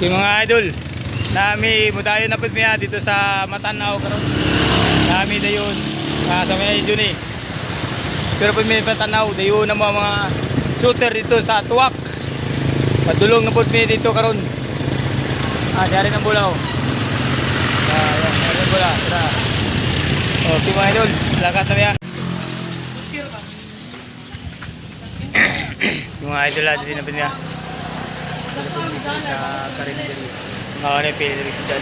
Yung mga idol, nami mudayon na pud miya dito sa Matanaw karon. Nami dayon sa may Juni. Pero pud mi Matanaw dayon na mga shooter dito sa Tuwak. Padulong na pud mi dito karon. Diari ng bulaw. Yan, diari ng bula. Tara. Okay mga idol, lakas na miya. Yung mga idol natin din na pud miya. Sa Karinderi. Mga na pili rin si Dan.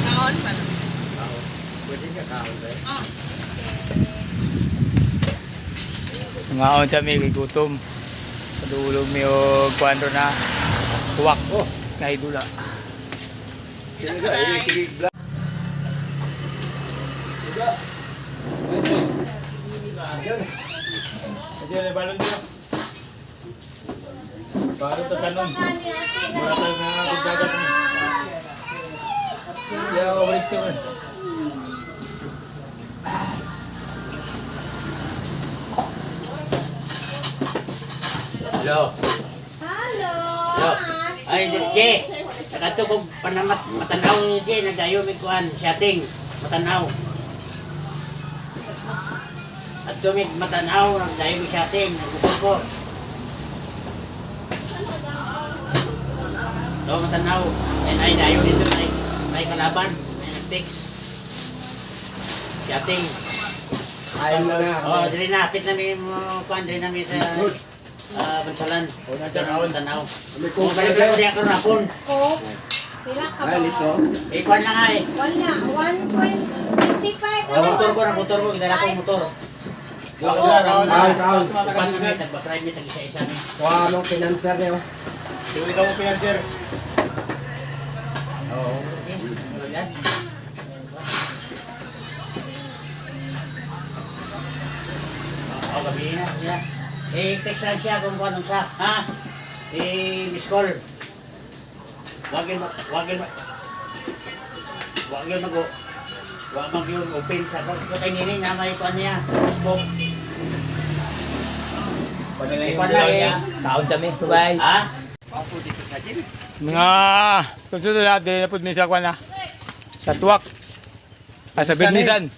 Kaon pala. Pwede ka kaon ba? Mga on sa may gutom. Padulog mi o kuandro na tuwak. Kay dula. Jadi balon dia. Baru terkanung. Murah na dagat ni. Ya, balik sini. Hello. Hello. Hello. Ay, Je. Nakato kog panamat matanaw ni Je nagayo mi kuan setting matanaw. At tumig matanaw nagayo mi setting nagukol ko. Do matanaw. Ay dayo dito ay kalaban, ay nag-fix. Setting. Ay mo na. Oh, diri na pit na mi kuan diri na mi sa bansalan. Tanaw. Kung balik lang diya karon hapon. Coke. Pila ka ba? Ay, lito. Ikuan lang ay. Wala. 1.25 Motor ko, gidala ko motor. Kaon. Upan kami, tagpa-try mi, tag-isa-isa mi. Kuha mong pinanser niyo. Tuloy ka mo pinanser. Oo. Yan. Oo, gabi na. Text lang siya kung anong sa, ha? Miss call. Wagin mag yung open sa kay nini na may kuan niya, Facebook. Ikuan lang kaon sa mi. Bye. Ha? Mga susunod natin na pud mi sa kuan na. Sa Tuwak. Sa Bernisan.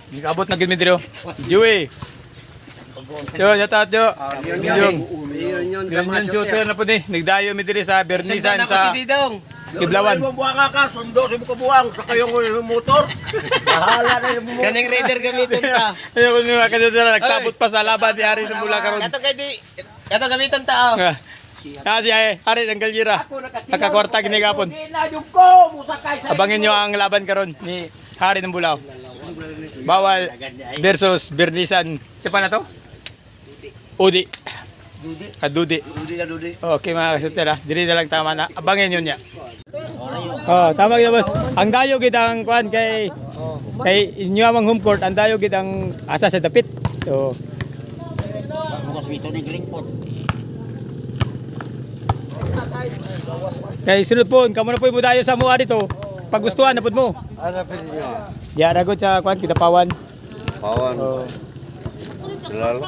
Di kabot na gid mi diro. Joey. Yo, yata yo. Yun sa mga Shooter na pud ni. Nagdayo mi diri sa Bernisan sa Kiblawan. Buwang ka, sundo sa mga buwang. Saka yung motor. Bahala na yung motor. Kaning raider gamiton ta. Ayun pud mi mga kasusunod nagsabot pa sa laban ni Ari sa Bula karon. Kato gamiton ta. Si Ari ng Galjira. Nakakwarta gini gapon. Abangin nyo ang laban karon ni Hari ng Bulao. Bawal versus Bernisan. Siya pa na to? Udi. Dudi. Okay mga kasuter ha. Dili na lang tama na. Abangin nyo niya. Tama kita boss. Ang dayo gid ang kuan kay inyo amang home court. Ang dayo gid ang asa sa dapit. So, Bukas wito ni Greenport. kay sunod po, kamo na po mo dayo sa mua dito. Pagustuhan na pud mo. Ano pwede nyo? Diya ragot sa kuan kita pawan. Pawan. Oh. Silalo.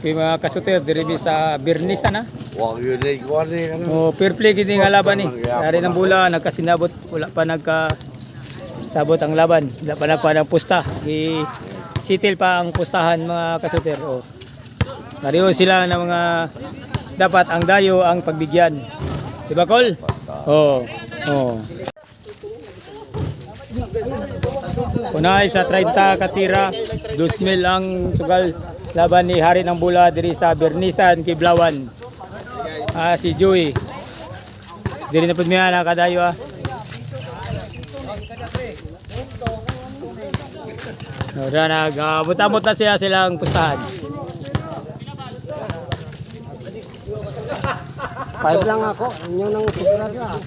Kay mga kasuter diri sa Bernisan ha. Huwag yun na ikuhan eh. Oh, fair play gid nga laban ni. Dari ng Bula nagkasinabot, wala pa sabot ang laban. Wala pa nagkuha ng pusta. Sitil pa ang pustahan mga kasuter. Oh. Pareho sila ng mga dapat ang dayo ang pagbigyan. Di ba, Col? Oo. Oh. Unay sa 30 katira, 2,000 ang sugal laban ni Hari ng Bula diri sa Bernisan, Kiblawan. Si Joey. Diri na pud miya nakadayo ah. Ora nag-butamot na silang pustahan. 5 lang ako. Inyo nang sigurado ah.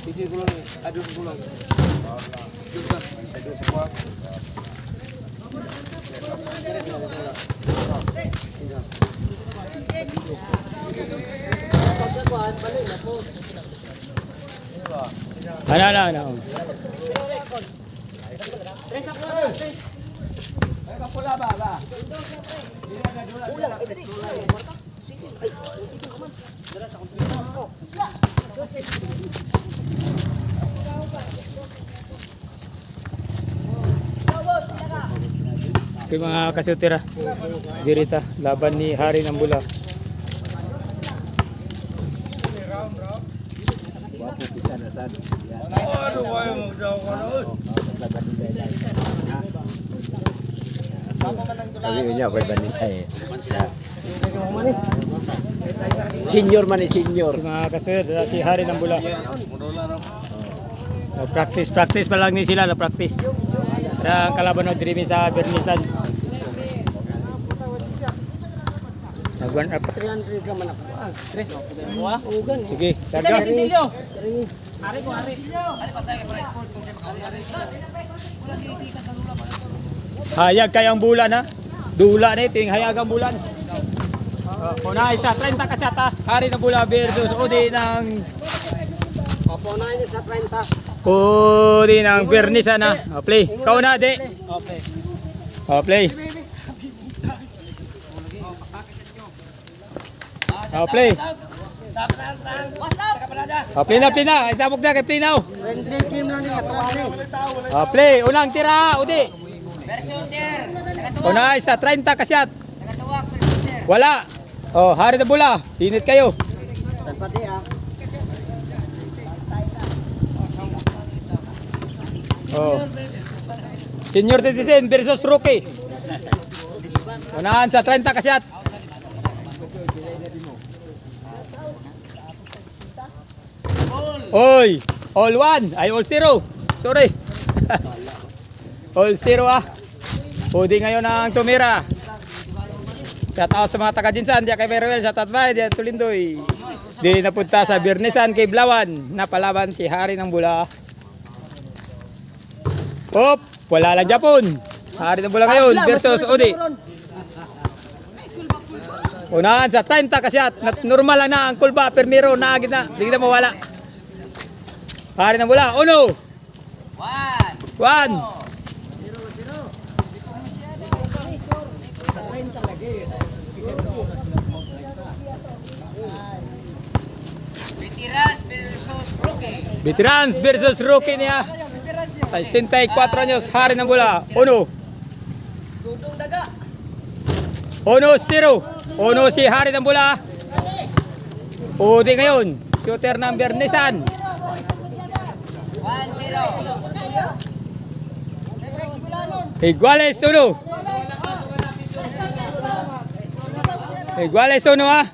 Isi ko lang. Adus ko lang. Adus ko. Ano. Okay mga kasutira, dirita, laban ni Hari ng Bula. Senior man senior. Okay, mga kasutira, si Hari ng Bula. Practice pa lang ni sila, na practice. Kaya ang kalaban ng Dreamy sa Bernisan. Nag-one up. 300 ka man ako. Sige, targa. Hayag kayang bulan ha. Dula na ito yung hayag ang bulan. Una isa, 30 kasyata. Hari ng Bula versus Udi ng... Opo na ini sa 30. Udi ng Bernisan ha. Play. Kau na, di. Okay. Play. Play. Play na. Isabog na kay play now. Friendly game na niya tuwali. Play. Unang tira, Udi. Una isa, 30 kasyat. Wala. Hari ng Bula. Init kayo. Pati ah. Senior citizen versus rookie. Unahan sa 30 kasyat. Oy, all one. Ay, all zero. Sorry. All zero ah. Pwede ngayon ang tumira. Shout out sa mga taga-Jinsan. Diya kay Meruel. Shout out ba? Diya Tulindoy. Di napunta sa Bernisan kay Blawan. Napalaban si Hari ng Bula. Op, wala lang Japon. Hari ng Bula ngayon versus Udi. Unahan sa 30 kasyat. Normal lang na ang kulba. Permiro na agad na. Hindi na mawala. Hari ng Bula. Uno. One. Veterans versus rookie niya. 64 anyos, Hari ng Bula. Uno. 1-0. Uno si Hari ng Bula. Udi ngayon. Shooter ng Bernisan. 1-0. Iguales uno. Iguales uno ha.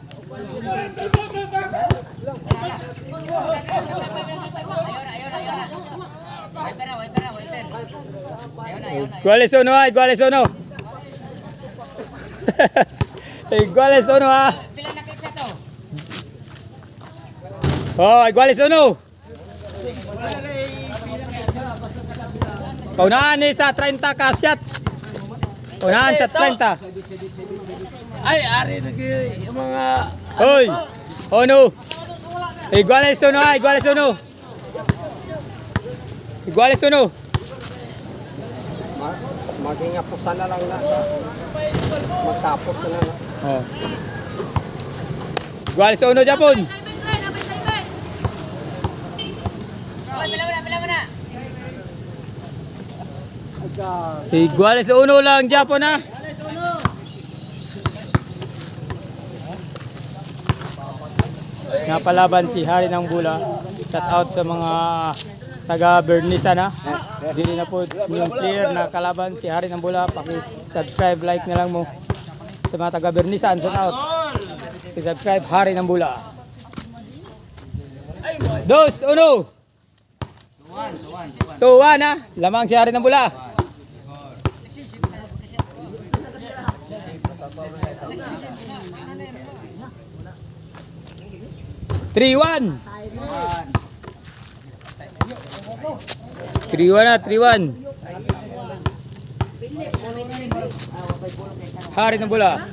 Iguales uno ha, iguales uno. Iguales uno ha. Iguales uno. Paunahan ni sa 30 kasyat. Paunahan sa 30. Ay, ari yung mga Hoy. Uno. Iguales uno ha, iguales uno. Iguales uno. maging apusan na lang na. Magtapos na lang. Iguales uno Japon. Iguales uno lang Japon ha. Napalaban si Hari ng Bula. Shout out sa mga taga Bernisan ha. Dili na po yung player na kalaban si Hari ng Bula. Paki-subscribe, like na lang mo. Sa mga taga Bernisan, shout out. Paki-subscribe Hari ng Bula. 2-1. 2-1 ha. Lamang si Hari ng Bula. Three-one na, 3-1. Hari ng Bula.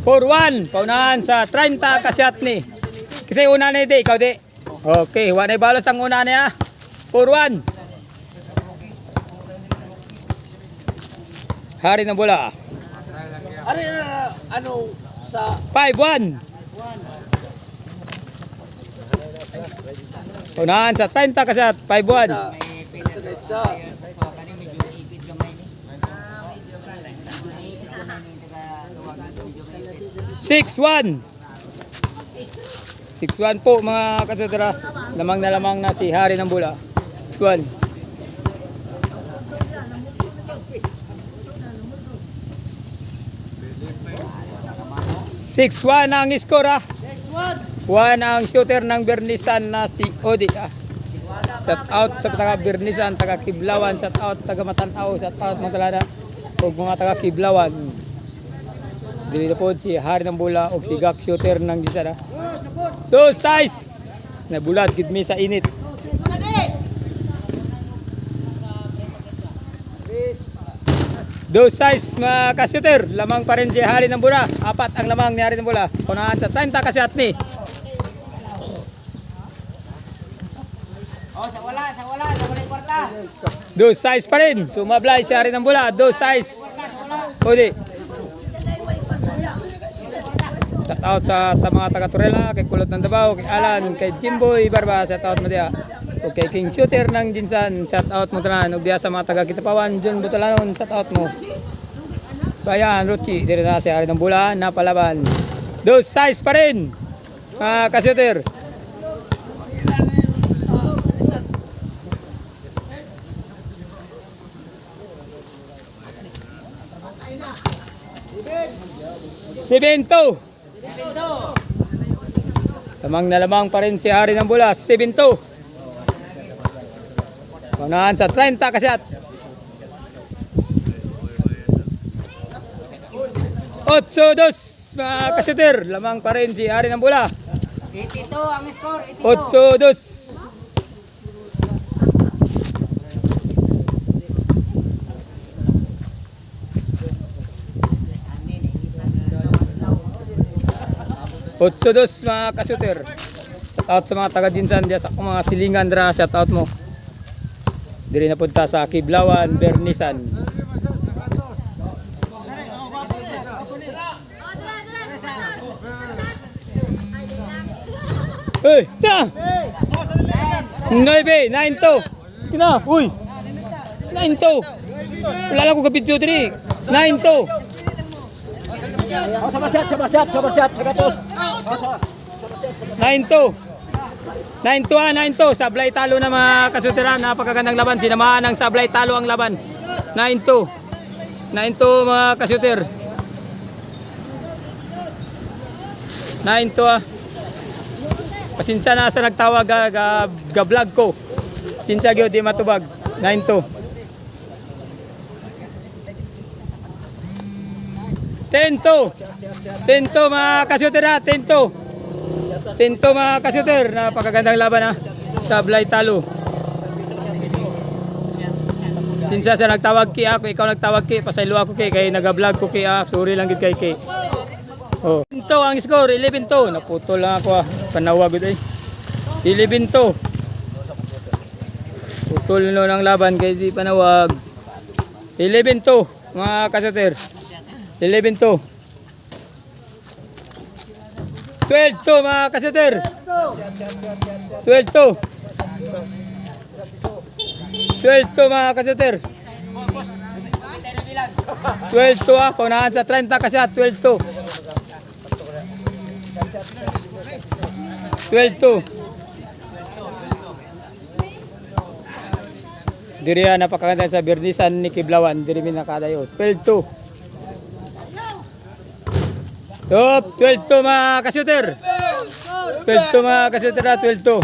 4-1. Paunahan sa 30 kasyat ni. Kasi una na ito, ikaw di. Okay, wanay balas ang una niya. 4-1. Hari ng bola. Ari ano sa 5-1. Unahan sa 30 kasyat. 5-1. sa 6-1. 6-1 po mga kasutera. Lamang na lamang na si Hari ng bola. 6-1. Ang score ah. 1 ang shooter ng Bernisan na si Odi ah. Shout out sa taga Bernisan, taga Kiblawan, shout out taga Matanaw, shout out mga talada ug mga taga Kiblawan. Dili na po si Hari ng bola o si Gak shooter ng Gisada. 2-6 na bulat gid mi sa init. Dos size mga ka-shooter, lamang pa rin si Hari ng bola. 4 ang lamang ni Hari ng bola. Unahan sa 30 kasyat ni. Sa wala yung kwarta. Dos size pa rin. Sumablay si Hari ng bola. Dos size. Udi. Shout out sa mga taga Turela, kay Kulot ng Davao, kay Alan, kay Jimboy Barba, shout out mo diya. O kay King Shooter ng Jinsan, shout out mo tanan. Ug diya sa mga taga Kitapawan, John Butalanon, shout out mo. Bayan, Ruchi, diri na si Hari ng bola, napalaban. Dos size pa rin. Ka-shooter. Sebento. Lamang na lamang pa rin si Hari ng bola. 7-2. Unahan sa 30 kasyat. 8-2 mga kasyuter. Lamang pa rin si Hari ng bola. 82 ang score. 82. 8-2. Otso-dos mga ka-shooter. Shout out sa mga taga-Dinsan diya sa mga silingan dra, shout out mo. Diri na punta sa Kiblawan, Bernisan. Hey, na. 9-2. Kina, uy. 9-2. Wala lang ko ka-video diri. 9-2. Sabasyat, sagatos. 9-2. 9-2. Sablay talo na mga kasutera. Napakagandang laban. Sinamahan ng sablay talo ang laban. 9-2. 9-2 mga kasuter. 9-2 ah. Pasensya na sa nagtawag ga-vlog ko. Pasensya gyud di matubag. 9-2. 10-2 mga kasuter ha. 10-2 mga kasuter. Napakagandang laban ha. Sablay talo. Sinsa sa nagtawag ki ako, ikaw nagtawag ki, pasaylo ako kay nag-vlog ko ki sorry lang gid kay. Oh. 10 ang score, 11-2. Naputol lang ako Panawag gud ay. 11-2. Putol no ng laban kay si Panawag. 11-2 mga kasuter. 11-2. 12-2 mga kasuter. 12-2. 12-2 mga kasuter. 12-2 ah. Paunahan sa 30 kasi 12-2. 12-2. Diri napakaganda sa Bernisan ni Kiblawan. Diri mi nakadayo. 12-2. Yup, 12-2 mga kasuter. 12-2 mga kasuter na 12-2.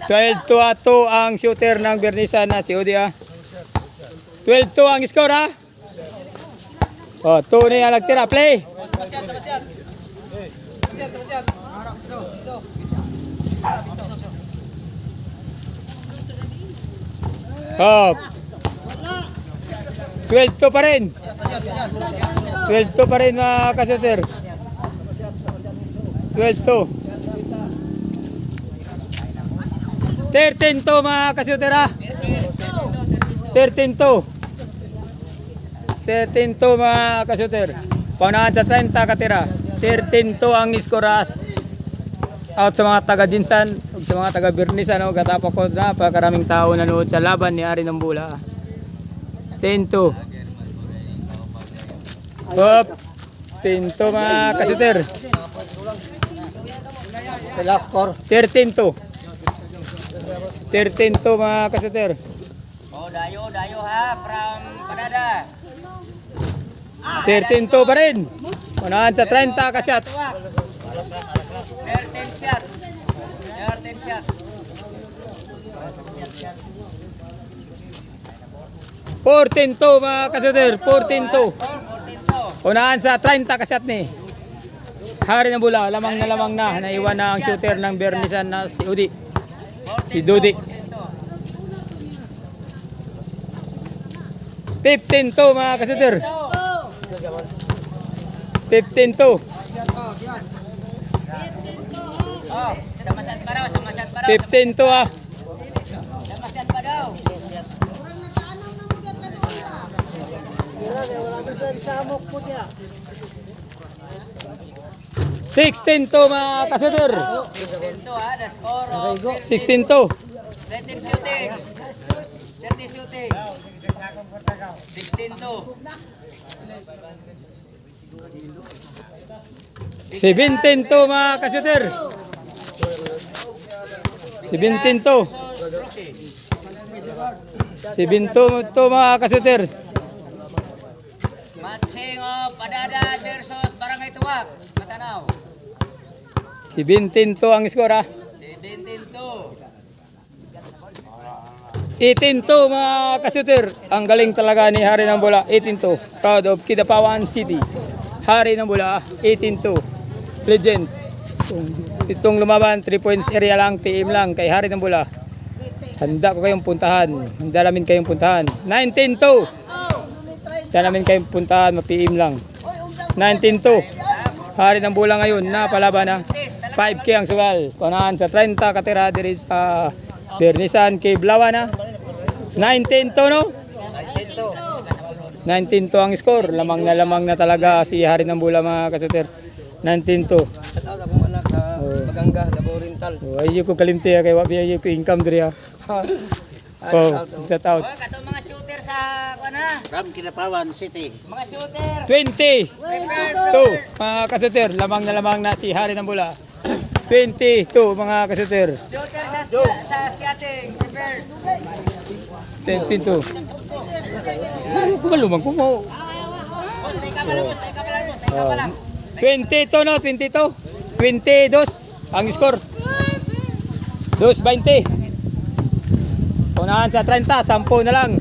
12-2 ang shooter ng Bernisan na si Odia. 12-2 ang score ha. Oh, 2 na nagtira. Play. Up. 12-2 pa rin. 12-2 pa rin mga kasuter. 12-2. 13-2 mga kasuter ha. 13-2. 13-2 mga kasuter. Paunahan sa 30 katira. 13-2 ang iskoras. Out sa mga taga Jinsan, sa mga taga Birnisan, katapakot na pagkaraming tao nanood sa laban ni Hari ng Bula. 10-2. Up. 10-2 mga kasuter. Last score. 13-2. 13-2 mga kasuter. Oh, dayo ha, from Canada. 13-2 pa rin. Unahan sa 30 kasyat. 13 shot. 13 shot. 14-2 mga kasuter. 14-2. 14-2. Unahan sa 30 kasyat ni Hari ng Bula. Lamang na. Naiwan na ang shooter ng Bernisan na si Udi. Si Dudi. 15-2 mga kasuter. 15-2. Oh, samasyat pa raw, samasyat pa raw. 15-2 ah. Samasyat pa daw. 16-2 mga kasuter. 16-2 ha, the score of 16-2. 13 shooting. 30 shooting. 16-2. 17-2 mga kasuter. 17-2. 17-2 mga kasuter. Matching of Padada versus Barangay Tuwak. Matanaw. 17-2 ang skor ah. 17-2. 18-2 mga kasuter. Ang galing talaga ni Hari ng Bula. 18-2. Proud of Kidapawan City. Hari ng Bula. 18-2. Legend. Itong lumaban, 3 points area lang, PM lang kay Hari ng Bula. Handa ko kayong puntahan. Handa namin kayong puntahan. 19-2. Handa namin kayong puntahan, ma-PM lang. 19-2. Hari ng Bula ngayon na palaban na 5K ang sugal. Kunahan sa 30 katira diri sa Bernisan kay Blawana. 19-2 no? 19-2 ang score. Lamang na talaga si Hari ng Bula mga kasuter. 19-2. Shout out akong anak sa Baganga, Davao Oriental. Ayo ko kalimti kay wabi ayo ko income diri ah. Oh, shout out. Oh, katong mga shooter sa kuana. From Kinapawan City. Mga shooter. 20. Prepare. 2 mga kasuter. Lamang na si Hari ng Bula. 22 mga kasuter. Shooter sa Siating. Prepare. 22. Kumalumang ko mo. May kabalang. 22 no, 22. 22 ang score. 2-20. Unahan sa 30, 10 na lang.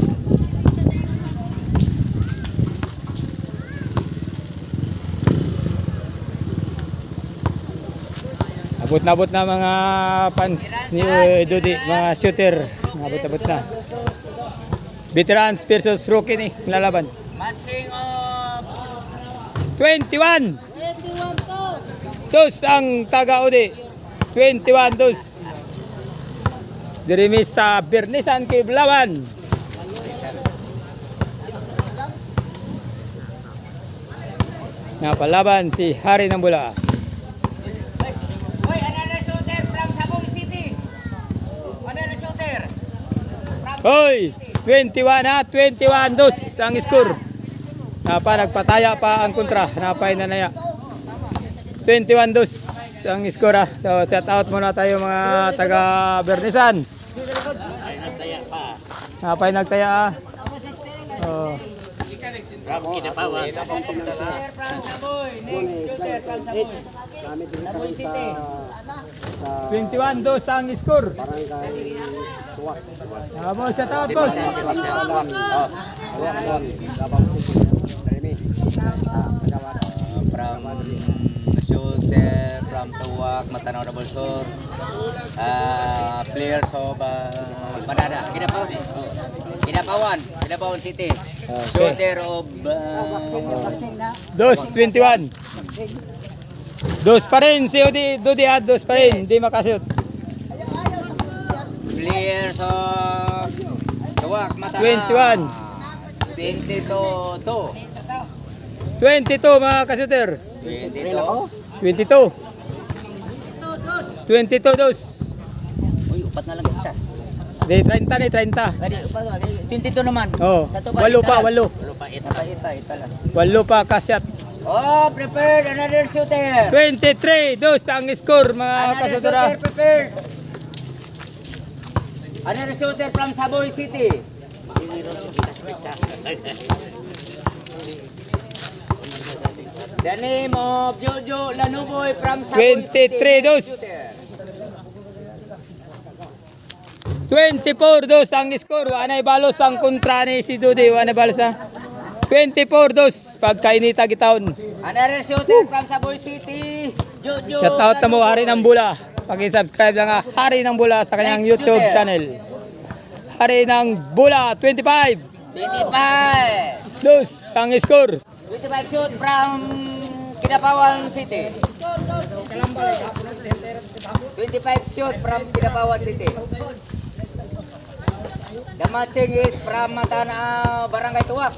Abot na mga fans ni Dudi, mga shooter. Abot na. Veterans versus rookie ni lalaban. Matching of 21. Dos ang taga-udi. 21 dos. Dirimis sa Bernisan kay Blawan. Napalaban si Hari ng Bula. Hoy, another shooter from Sabong City. Another shooter. Hoy! 21 ha, 21 dos ang score. Nagpataya pa ang kontra. Napay nanaya. 21 dos ang score ha. So set out muna tayo mga taga Bernisan. Napay nagtaya ha. Oh. From Kinapawan. Shooter from Saboy. Next shooter from Saboy. Saboy City. 21 dos ang score. Vamos, set out boss. From shooter from Tuwak, Matanaw na Bulsor, players of Banada, Kinapawan City. Shooter of Dos, 21. Dos pa rin, si Dodi at dos pa rin, hindi makashoot. players of Tuwak Matanaw. 21. 22 mga kashooter. 22. 22. 22 dos. Uy, upat na lang isa. Di 30 ni 30. Tadi upat 22 naman. Oh, Satu walo pa, ita. walo. Ita lang. Walo pa kasyat. Oh, prepared another shooter. 23 dos ang score mga Another kashooter. shooter prepared. Another shooter from Saboy City. The name of Jojo Lanuboy from Saboy City. 23 dos. 24 dos ang score. Wanay balos ang kontra ni si Dodi. Wanay balos ha. 24 dos. Pagkainita gitaon. Another shooter from Saboy City. Jojo. Shout out na mo, Hari ng Bula. Paki-subscribe lang ha. Hari ng Bula sa kanyang Next YouTube shooter. channel. Hari ng Bula, 25. 25. Dos ang score. 25 shoot from Kidapawan City. 25 shoot from Kidapawan City. The matching is from Matanaw, Barangay Tuwak.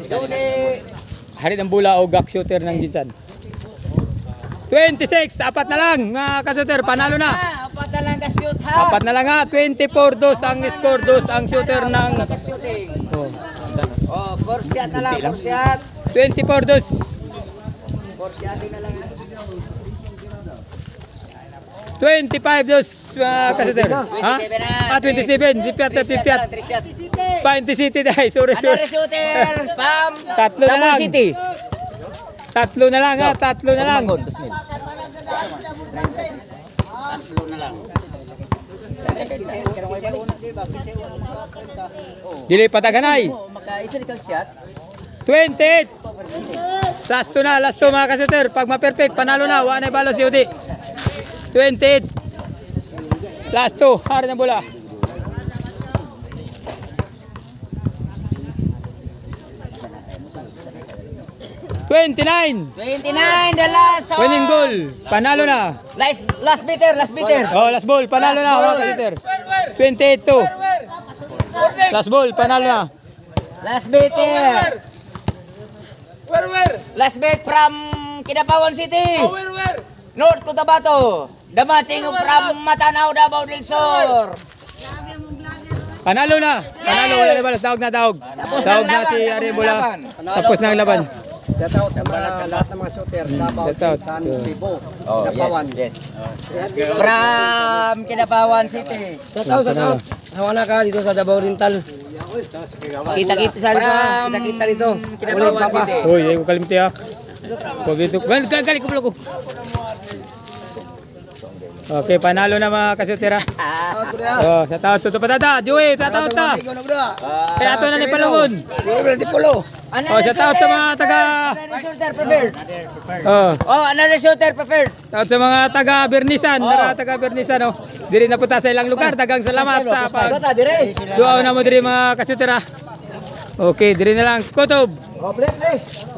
Juni. Hari ng Bula o gak shooter ng Ginsan. 26, apat na lang mga kashooter, panalo na. Apat na lang ka-shoot ha. Apat na lang ha, 24 dos ang score, dos ang shooter ng Shooting. oh, Oh, 4 shot na lang, 4 shot. 24 dos. 4 shot na lang. 25 dos mga kashooter. Ha? 27, si Piat, si Piat. 3 shot. Panty City dahil, sorry, Another sorry. shooter from Tatlo na Saboy lang. City. Tatlo na lang ha, tatlo na lang. Tatlo na lang. Dili pataganay. Maka-isa ni kang shot. 28. Last 2 na, last 2 mga kashooter. Pag ma-perfect, panalo na. Wanay balo si Udi. 28. Last 2, Hari ng Bula. $29. 29, the last shot. Winning goal. Panalo na. Last beater, last beater. Oh, last ball. Panalo na mga kashooter. 28-2. Last ball. Panalo na. Last beater. Last bet from Kidapawan City. North Cotabato. The matching from Matanaw, Davao del Sur. Panalo na. Panalo. Wala na balas. Dawag na dawag. Dawag na si Hari ng Bula. Tapos na ang laban. Shout out sa mga lahat ng mga shooter. Davao, Shout out. San Cebu, Kidapawan. Yes. From Kidapawan City. Shout out. Hawana ka dito sa Davao Oriental. Kita-kita sa dito. Kita-kita dito. Kidapawan City. Uy, ay ko kalimti ha. Huwag dito. Gali ko pala ko. Okay, panalo na mga kashooter ha. Oh, sa taot to patada. Joey, sa taot ta. Kaya ito na ni Palungon. Oh, sa taot sa mga taga Another shooter prepared. Oh, Another shooter prepared. taot sa mga taga Bernisan, mga taga Bernisan oh. Diri na punta sa ilang lugar. Dagang salamat sa pag dire. duaw na mo diri mga kashooter ha. Okay, diri na lang kutob.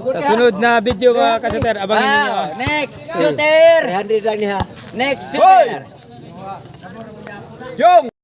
Sa sunod na video mga kashooter, abangin niyo ha. Next shooter. 300 lang niya. Next shooter. Yung!